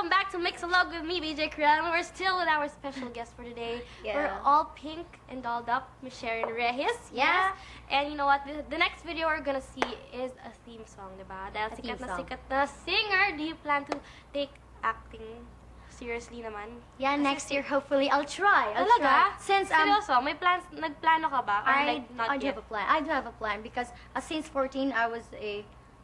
welcome back to Mix-a-Log with me, BJ Kriel. We're still with our special guest for today. Yeah. We're all pink and dolled up, Miss Sharon Reyes. Yeah. Yes. And you know what? The next video we're gonna see is a theme song, diba? Dahil sikat na singer, do you plan to take acting seriously naman? Yeah, next year hopefully I'll try. Talaga? Since Seryoso, may plans, nagplano ka ba? Or like, not I do yet? have a plan. I do have a plan because since 14 I was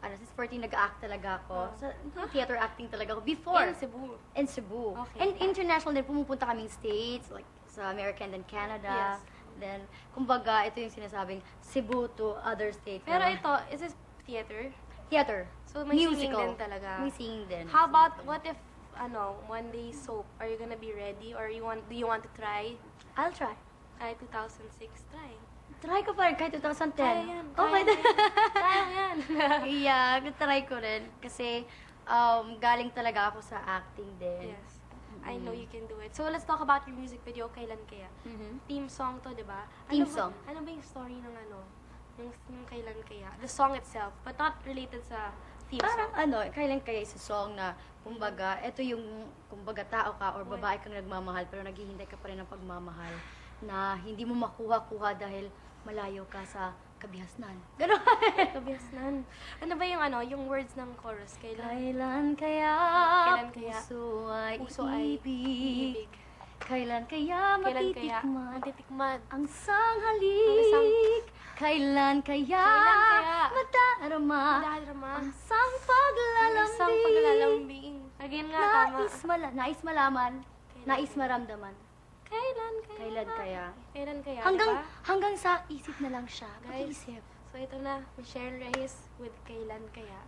since 14 nag-act talaga ako. So, theater acting talaga ako before. In Cebu. In Cebu. Okay. And international din, pumupunta kaming states, like sa America and then Canada. Yes. Then, kumbaga, ito yung sinasabing Cebu to other states. Pero ito, is this theater? Theater. So may musical. singing din talaga. May singing din. How about, what if, one day soap, are you gonna be ready? Or do you want to try? I'll try. Ay, 2006, try. Try ko pa rin kahit 2010. Kaya yan. Okay. Kaya yan. Yeah, try ko rin. Kasi galing talaga ako sa acting din. Yes. I know you can do it. So, let's talk about your music video, Kailan Kaya? Mhm. Theme song to, di ba? Theme song. Ano ba yung story ng yung Kailan Kaya? The song itself, but not related sa theme Parang song. kailan kaya isa song na, kumbaga, ito yung, kumbaga, tao ka or babae kang nagmamahal pero naghihintay ka pa rin ng pagmamahal na hindi mo makuha-kuha dahil malayo ka sa kabihasnan. Ganon. Kabihasnan. Ano ba yung words ng chorus? Kailan kaya, Kailan kaya puso ay ibig? Kailan kaya matitikman ang sanghalik? Kailan kaya madarama ang isang paglalambing? Again nga, tama. Nais malaman, nais maramdaman. Kailan kaya? Kailan kaya, Hanggang sa isip na lang siya. Guys, Mag-isip. so ito na, Michelle Reyes with Kailan Kaya.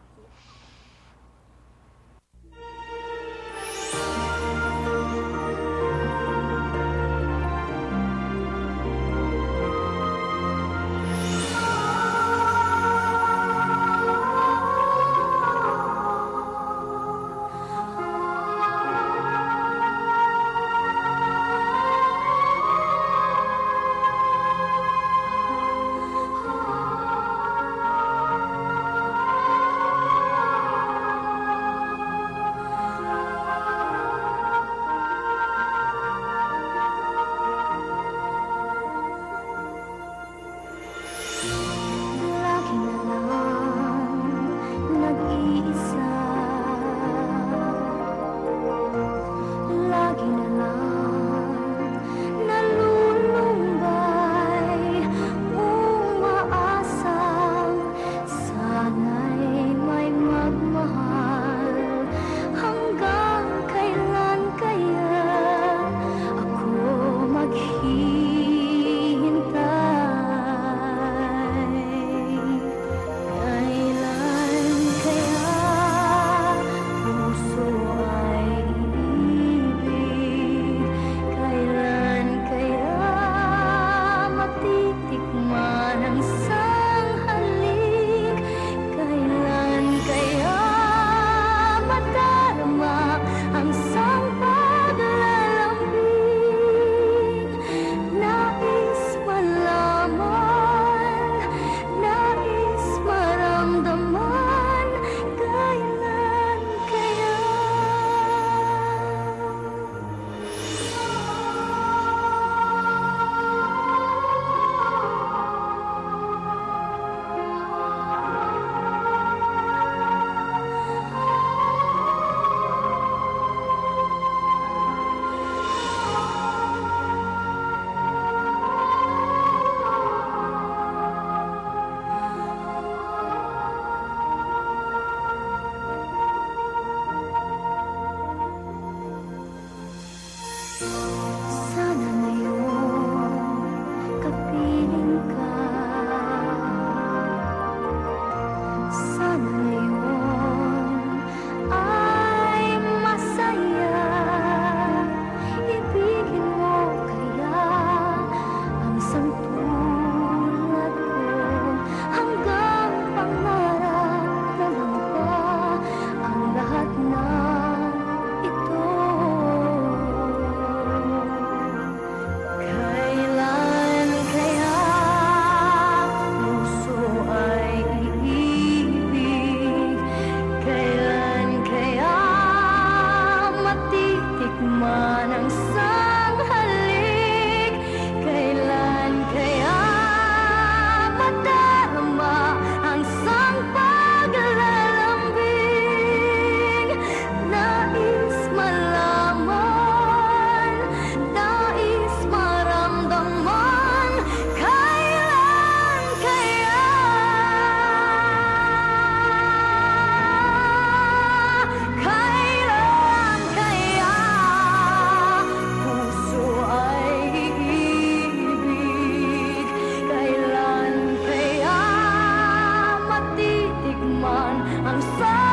I'm sorry.